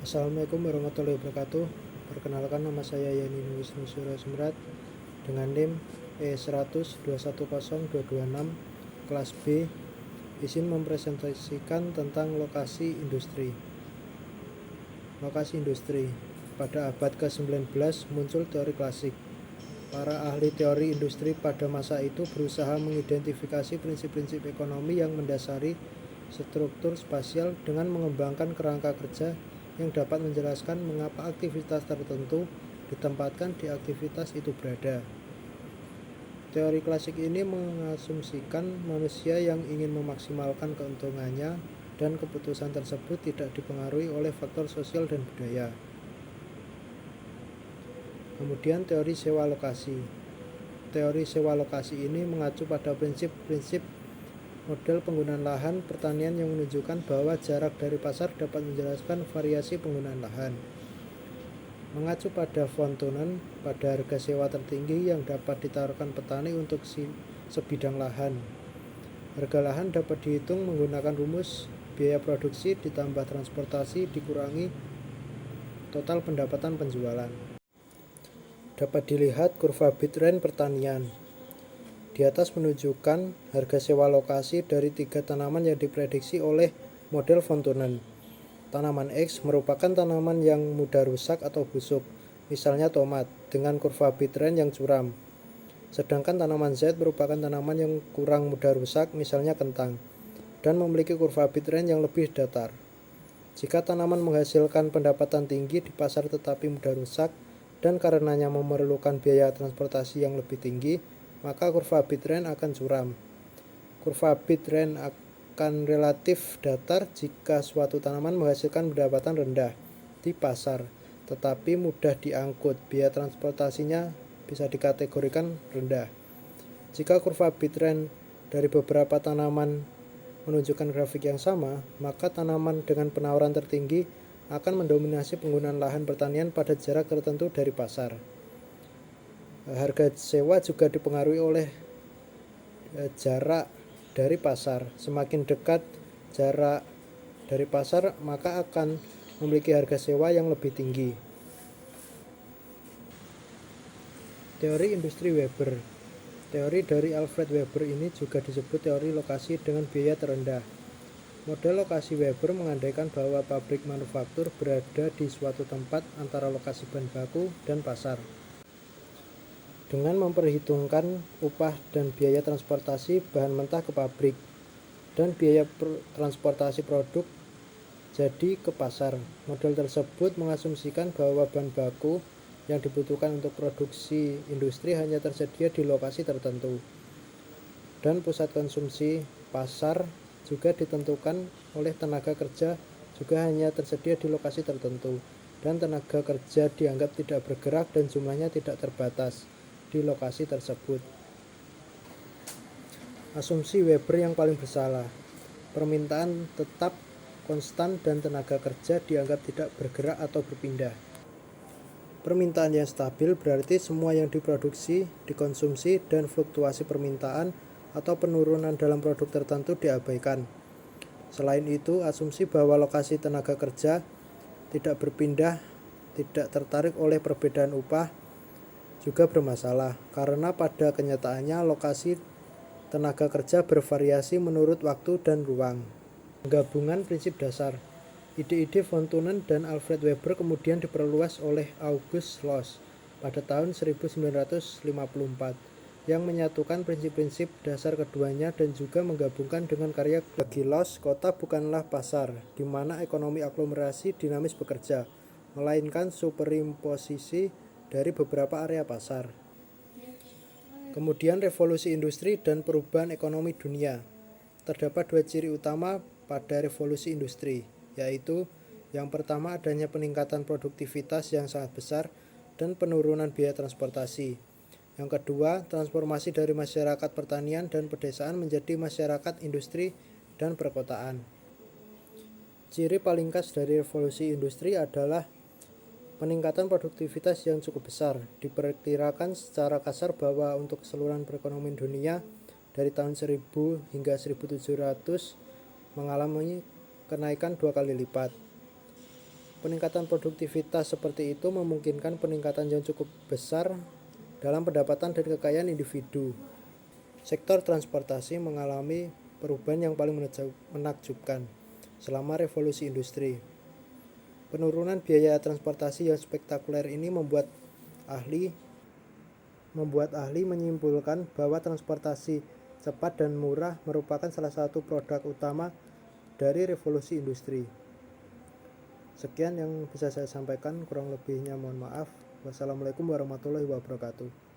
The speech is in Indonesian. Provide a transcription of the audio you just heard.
Assalamualaikum warahmatullahi wabarakatuh. Perkenalkan, nama saya Yani Wisnu Surasumrat dengan NIM E100210226 kelas B. Izin mempresentasikan tentang lokasi industri. Lokasi industri. Pada abad ke-19 muncul teori klasik. Para ahli teori industri pada masa itu berusaha mengidentifikasi prinsip-prinsip ekonomi yang mendasari struktur spasial dengan mengembangkan kerangka kerja yang dapat menjelaskan mengapa aktivitas tertentu ditempatkan di aktivitas itu berada. Teori klasik ini mengasumsikan manusia yang ingin memaksimalkan keuntungannya dan keputusan tersebut tidak dipengaruhi oleh faktor sosial dan budaya. Kemudian teori sewa lokasi. Teori sewa lokasi ini mengacu pada prinsip-prinsip model penggunaan lahan pertanian yang menunjukkan bahwa jarak dari pasar dapat menjelaskan variasi penggunaan lahan. Mengacu pada von Thunen, pada harga sewa tertinggi yang dapat ditaruhkan petani untuk sebidang lahan. Harga lahan dapat dihitung menggunakan rumus biaya produksi ditambah transportasi dikurangi total pendapatan penjualan. Dapat dilihat kurva Bitrend pertanian. Di atas menunjukkan harga sewa lokasi dari 3 tanaman yang diprediksi oleh model von Thunen. Tanaman X merupakan tanaman yang mudah rusak atau busuk, misalnya tomat, dengan kurva Bitrend yang curam. Sedangkan tanaman Z merupakan tanaman yang kurang mudah rusak, misalnya kentang, dan memiliki kurva Bitrend yang lebih datar. Jika tanaman menghasilkan pendapatan tinggi di pasar tetapi mudah rusak, dan karenanya memerlukan biaya transportasi yang lebih tinggi, maka kurva Bitrend akan curam. Kurva Bitrend akan relatif datar jika suatu tanaman menghasilkan pendapatan rendah di pasar, tetapi mudah diangkut, biaya transportasinya bisa dikategorikan rendah. Jika kurva Bitrend dari beberapa tanaman menunjukkan grafik yang sama, maka tanaman dengan penawaran tertinggi akan mendominasi penggunaan lahan pertanian pada jarak tertentu dari pasar. Harga sewa juga dipengaruhi oleh jarak dari pasar. Semakin dekat jarak dari pasar, maka akan memiliki harga sewa yang lebih tinggi. Teori industri Weber. Teori dari Alfred Weber ini juga disebut teori lokasi dengan biaya terendah. Model lokasi Weber mengandaikan bahwa pabrik manufaktur berada di suatu tempat antara lokasi bahan baku dan pasar. Dengan memperhitungkan upah dan biaya transportasi bahan mentah ke pabrik dan biaya transportasi produk jadi ke pasar. Model tersebut mengasumsikan bahwa bahan baku yang dibutuhkan untuk produksi industri hanya tersedia di lokasi tertentu, dan pusat konsumsi pasar juga ditentukan oleh tenaga kerja juga hanya tersedia di lokasi tertentu, dan tenaga kerja dianggap tidak bergerak dan jumlahnya tidak terbatas di lokasi tersebut. Asumsi Weber yang paling bersalah. Permintaan tetap konstan dan tenaga kerja dianggap tidak bergerak atau berpindah. Permintaan yang stabil berarti semua yang diproduksi, dikonsumsi, dan fluktuasi permintaan atau penurunan dalam produk tertentu diabaikan. Selain itu, asumsi bahwa lokasi tenaga kerja tidak berpindah, tidak tertarik oleh perbedaan upah juga bermasalah, karena pada kenyataannya lokasi tenaga kerja bervariasi menurut waktu dan ruang. Penggabungan prinsip dasar. Ide-ide von Thunen dan Alfred Weber kemudian diperluas oleh August Loos pada tahun 1954 yang menyatukan prinsip-prinsip dasar keduanya dan juga menggabungkan dengan karya. Bagi Loos, kota bukanlah pasar di mana ekonomi aglomerasi dinamis bekerja, melainkan superimposisi dari beberapa area pasar. Kemudian revolusi industri dan perubahan ekonomi dunia. Terdapat 2 ciri utama pada revolusi industri, yaitu yang pertama adanya peningkatan produktivitas yang sangat besar dan penurunan biaya transportasi. Yang kedua, transformasi dari masyarakat pertanian dan pedesaan menjadi masyarakat industri dan perkotaan. Ciri paling khas dari revolusi industri adalah peningkatan produktivitas yang cukup besar. Diperkirakan secara kasar bahwa untuk keseluruhan perekonomian dunia dari tahun 1000 hingga 1700 mengalami kenaikan 2 kali lipat. Peningkatan produktivitas seperti itu memungkinkan peningkatan yang cukup besar dalam pendapatan dan kekayaan individu. Sektor transportasi mengalami perubahan yang paling menakjubkan selama revolusi industri. Penurunan biaya transportasi yang spektakuler ini membuat ahli menyimpulkan bahwa transportasi cepat dan murah merupakan salah satu produk utama dari revolusi industri. Sekian yang bisa saya sampaikan, kurang lebihnya mohon maaf. Wassalamualaikum warahmatullahi wabarakatuh.